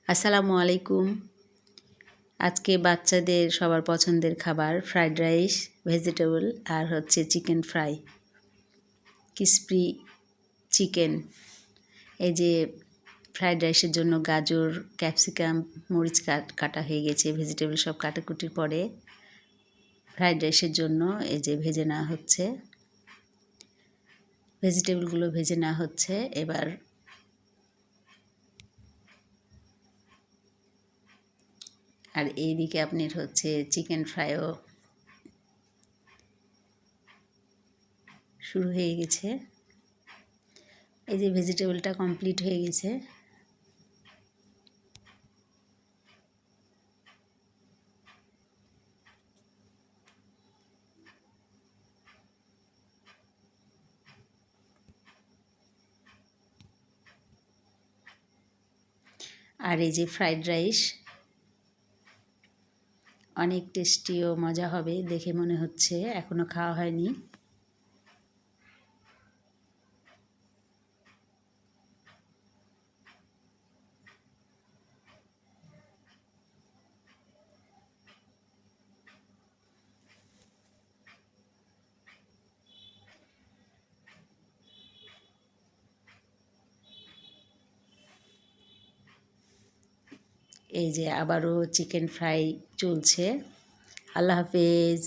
আসসালামু আলাইকুম। আজকে বাচ্চাদের সবার পছন্দের খাবার ফ্রাইড রাইস, ভেজিটেবল আর হচ্ছে চিকেন ফ্রাই, ক্রিসপি চিকেন। এই যে ফ্রাইড রাইসের জন্য গাজর, ক্যাপসিকাম, মরিচ কাটা হয়ে গেছে, ভেজিটেবল সব কাটাকুটির পরে ফ্রাইড রাইসের জন্য এই যে ভেজে নেওয়া হচ্ছে, ভেজিটেবলগুলো ভেজে নেওয়া হচ্ছে। এবার আর এইদিকে আপনার হচ্ছে চিকেন ফ্রাইও শুরু হয়ে গেছে। এই যে ভেজিটেবলটা কমপ্লিট হয়ে গেছে। আর এই যে ফ্রাইড রাইস অনেক টেস্টি ও মজা হবে, দেখে মনে হচ্ছে, এখনও খাওয়া হয়নি। এই যে আবারও চিকেন ফ্রাই চলছে। আল্লাহ হাফেজ।